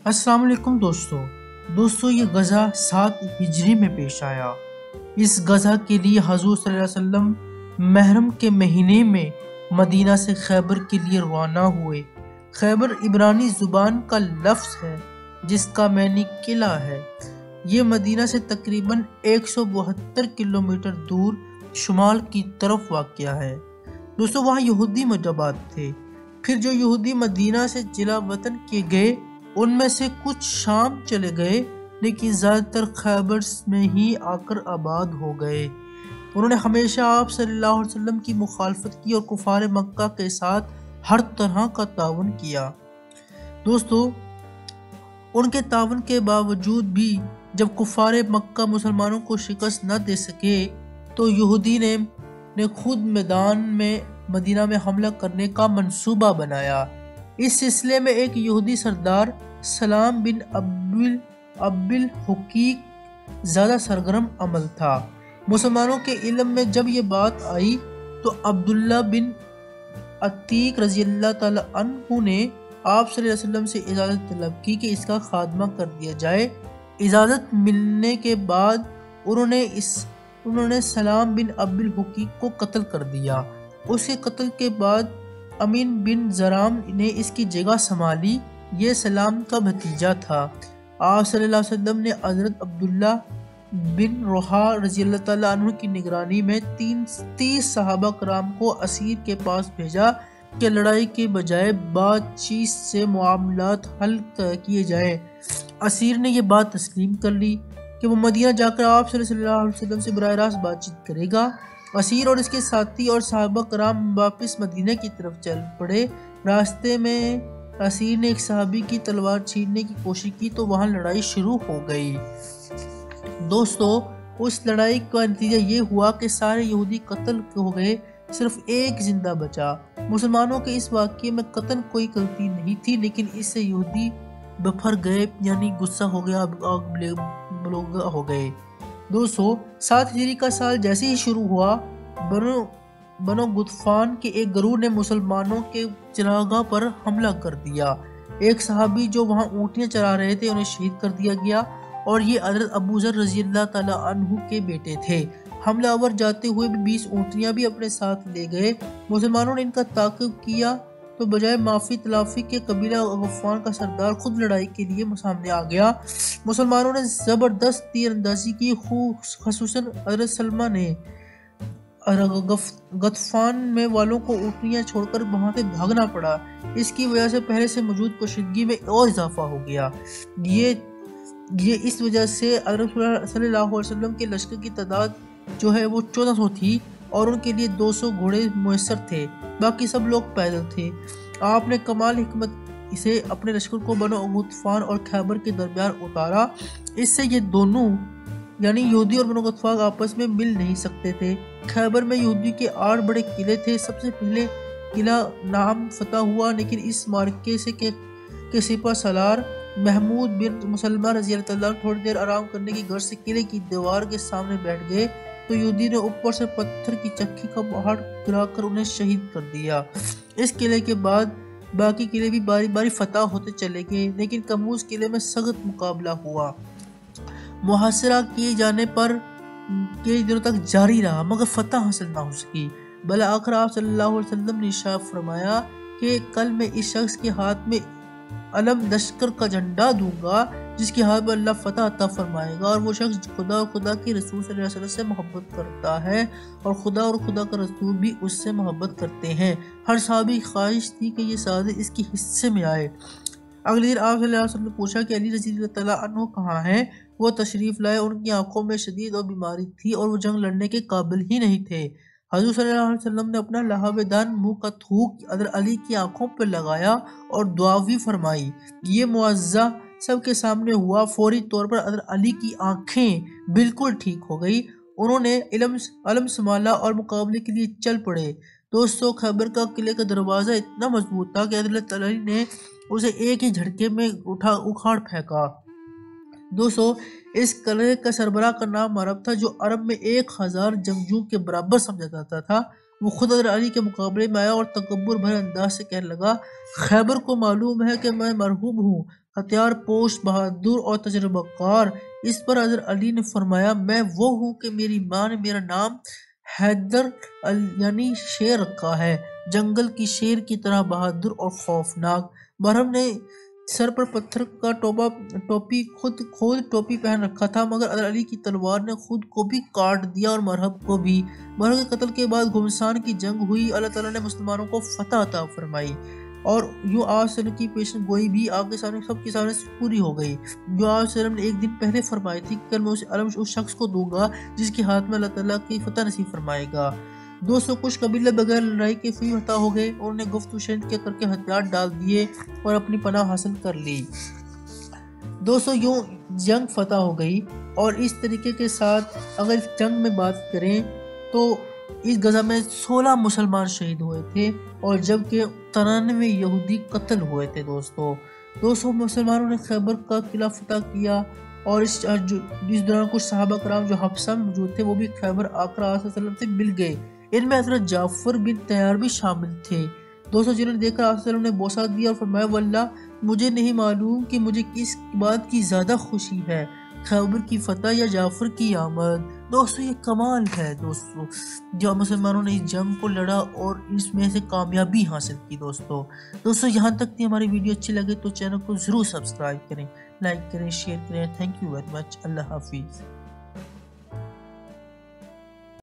السلام علیکم دوستو یہ غزہ 7 ہجری میں پیش آیا۔ اس غزہ کے لیے حضور صلی اللہ علیہ وسلم محرم کے مہینے میں مدینہ سے خیبر کے لیے روانہ ہوئے۔ خیبر عبرانی زبان کا لفظ ہے جس کا معنی قلعہ ہے۔ یہ مدینہ سے تقریباً 172 کلومیٹر دور شمال کی طرف واقع ہے۔ دوستو وہاں یہودی مجابات تھے۔ پھر جو یہودی مدینہ سے جلا وطن کیے گئے ان میں سے کچھ شام چلے گئے، لیکن زیادہ تر خیبر میں ہی آ کر آباد ہو گئے۔ انہوں نے ہمیشہ آپ صلی اللہ علیہ وسلم کی مخالفت کی اور کفار مکہ کے ساتھ ہر طرح کا تعاون کیا۔ دوستو ان کے تعاون کے باوجود بھی جب کفار مکہ مسلمانوں کو شکست نہ دے سکے تو یہودی نے خود میدان میں مدینہ میں حملہ کرنے کا منصوبہ بنایا۔ اس سلسلے میں ایک یہودی سردار سلام بن ابی الحقیق زیادہ سرگرم عمل تھا۔ مسلمانوں کے علم میں جب یہ بات آئی تو عبداللہ بن عتیق رضی اللہ تعالی عنہ نے آپ صلی اللہ علیہ وسلم سے اجازت طلب کی کہ اس کا خاتمہ کر دیا جائے۔ اجازت ملنے کے بعد انہوں نے سلام بن ابی الحقیق کو قتل کر دیا۔ اس کے قتل کے بعد امین بن زرام نے اس کی جگہ سنبھالی۔ یہ سلام کا بھتیجا تھا۔ آپ صلی اللہ علیہ وسلم نے حضرت عبداللہ بن رواحہ رضی اللہ تعالیٰ عنہ کی نگرانی میں 30 صحابہ کرام کو اسیر کے پاس بھیجا کہ لڑائی کے بجائے بات چیت سے معاملات حل کیے جائیں۔ اسیر نے یہ بات تسلیم کر لی کہ وہ مدینہ جا کر آپ صلی اللہ علیہ وسلم سے براہ راست بات چیت کرے گا۔ اسیر اور اس کے ساتھی اور صحابہ کرام واپس مدینہ کی طرف چل پڑے۔ راستے میں اسیر نے ایک صحابی کی تلوار چھیننے کی کوشش کی تو وہاں لڑائی شروع ہو گئی۔ دوستو اس لڑائی کا نتیجہ یہ ہوا کہ سارے یہودی قتل ہو گئے، صرف ایک زندہ بچا۔ مسلمانوں کے اس واقعے میں قطعاً کوئی غلطی نہیں تھی، لیکن اس سے یہودی بپھر گئے، یعنی غصہ ہو گیا، بلوغ ہو گئے۔ دوستو 7 ہجری کا سال جیسے ہی شروع ہوا، بنو غطفان کے ایک گروہ نے مسلمانوں کے چراگاہ پر حملہ کر دیا۔ ایک صحابی جو وہاں اونٹیاں چرا رہے تھے انہیں شہید کر دیا گیا، اور یہ حضرت ابو ذر رضی اللہ تعالی عنہ کے بیٹے تھے۔ حملہ آور جاتے ہوئے بھی 20 اونٹیاں بھی اپنے ساتھ لے گئے۔ مسلمانوں نے ان کا تعاقب کیا تو بجائے معافی تلافی کے قبیلہ غطفان کا سردار خود لڑائی کے لیے سامنے آ گیا۔ مسلمانوں نے زبردست تیر اندازی کی، خصوصاً حضرت سلمہ نے۔ غطفان میں والوں کو اونٹیاں چھوڑ کر وہاں سے بھاگنا پڑا۔ اس کی وجہ سے پہلے سے موجود کشیدگی میں اور اضافہ ہو گیا۔ یہ اس وجہ سے حضرت صلی اللہ علیہ وسلم کے لشکر کی تعداد جو ہے وہ 1400 تھی اور ان کے لیے 200 گھوڑے میسر تھے، باقی سب لوگ پیدل تھے۔ آپ نے کمال حکمت سے اپنے لشکر کو بنو غطفان اور خیبر کے درمیان اتارا۔ اس سے یہ دونوں یعنی یہودی اور بنو غطفان آپس میں مل نہیں سکتے تھے۔ خیبر میں یہودی کے 8 بڑے قلعے تھے۔ سب سے پہلے قلعہ نام فتح ہوا، لیکن اس معرکے سے کے سپہ سالار محمود بن مسلمہ رضی اللہ تعالیٰ تھوڑی دیر آرام کرنے کی غرض سے قلعے کی دیوار کے سامنے بیٹھ گئے تو یہودی نے اوپر سے پتھر کی چکی کا پہاڑ گرا کر انہیں شہید کر دیا۔ اس قلعے کے بعد باقی قلعے بھی باری باری فتح ہوتے چلے گئے، لیکن کموز قلعے میں سخت مقابلہ ہوا۔ محاصرہ کیے جانے پر کئی دنوں تک جاری رہا، مگر فتح حاصل نہ ہو سکی۔ بالآخر آپ صلی اللہ علیہ وسلم نے ارشاد فرمایا کہ کل میں اس شخص کے ہاتھ میں علم لشکر کا جھنڈا دوں گا جس کے ہاتھ میں اللہ فتح عطا فرمائے گا، اور وہ شخص خدا اور خدا کے رسول صلی اللہ علیہ وسلم سے محبت کرتا ہے اور خدا کا رسول بھی اس سے محبت کرتے ہیں۔ ہر صحابی خواہش تھی کہ یہ سعادت اس کے حصے میں آئے۔ اگلے دن آپ صلی اللہ علیہ وسلم نے پوچھا کہ علی رضی اللہ تعالیٰ عنہ کہاں ہیں؟ وہ تشریف لائے۔ ان کی آنکھوں میں شدید اور بیماری تھی اور وہ جنگ لڑنے کے قابل ہی نہیں تھے۔ حضور صلی اللہ علیہ وسلم نے اپنا لہاب دان منہ کا تھوک حضرت علی کی آنکھوں پر لگایا اور دعا بھی فرمائی۔ یہ معجزہ سب کے سامنے ہوا۔ فوری طور پر حضرت علی کی آنکھیں بالکل ٹھیک ہو گئی۔ انہوں نے علم سنبھالا اور مقابلے کے لیے چل پڑے۔ دوستو خیبر کا قلعے کا دروازہ اتنا مضبوط تھا کہ حضرت علی نے اسے ایک ہی جھٹکے میں اکھاڑ پھینکا۔ دوستو اس قلعے کا سربراہ کا نام معرب تھا، جو عرب میں 1000 جنگجوؤں کے برابر سمجھا جاتا تھا۔ وہ خود حضرت علی کے مقابلے میں آیا اور تکبر بھرے انداز سے کہنے لگا، خیبر کو معلوم ہے کہ میں مرحوم ہوں، ہتھیار پوش بہادر اور تجربہ کار۔ اس پر حضرت علی نے فرمایا میں وہ ہوں کہ میری ماں نے میرا نام حیدر یعنی شیر رکھا ہے، جنگل کی شیر کی طرح بہادر اور خوفناک۔ محرم نے سر پر پتھر کا ٹوپی خود ٹوپی پہن رکھا تھا، مگر حضرت علی کی تلوار نے خود کو بھی کاٹ دیا اور مرہب کو بھی۔ مرہب کے قتل کے بعد گھمسان کی جنگ ہوئی، اللہ تعالیٰ نے مسلمانوں کو فتح عطا فرمائی اور یوں آپ صلی اللہ علیہ وسلم کی پیشن گوئی بھی آپ کے سامنے سب کے سامنے پوری ہو گئی، جو آپ صلی اللہ علیہ وسلم نے ایک دن پہلے فرمائی تھی کہ کل میں اسے علم اس شخص کو دوں گا جس کے ہاتھ میں اللہ تعالیٰ کی فتح نصیب فرمائے گا۔ دوستوں کچھ قبیلے بغیر لڑائی کے فری فتح ہو گئے، انہوں نے گفت و شنید کر کے ہتھیار ڈال دیے اور اپنی پناہ حاصل کر لی۔ دوستوں یوں جنگ فتح ہو گئی، اور اس طریقے کے ساتھ اگر اس جنگ میں بات کریں تو اس غزہ میں 16 مسلمان شہید ہوئے تھے اور جبکہ 93 یہودی قتل ہوئے تھے۔ دوستوں مسلمانوں نے خیبر کا قلعہ فتح کیا، اور اس دوران کچھ صحابہ کرام جو حبشہ میں موجود تھے وہ بھی خیبر آ کر آپ صلی اللہ علیہ وسلم سے مل گئے۔ ان میں حضرت جعفر بن طیار بھی شامل تھے دوستوں، جنہوں نے دیکھا آپ صلی اللہ علیہ وسلم نے بوسہ دیا اور فرمایا واللہ مجھے نہیں معلوم کہ مجھے کس بات کی زیادہ خوشی ہے، خیبر کی فتح یا جعفر کی آمد۔ دوستوں یہ کمال ہے دوستوں جو مسلمانوں نے اس جنگ کو لڑا اور اس میں سے کامیابی حاصل کی۔ دوستوں یہاں تک تھی ہماری ویڈیو اچھی لگے تو چینل کو ضرور سبسکرائب کریں، لائک کریں، شیئر کریں۔ تھینک یو ویری مچ، اللہ حافظ۔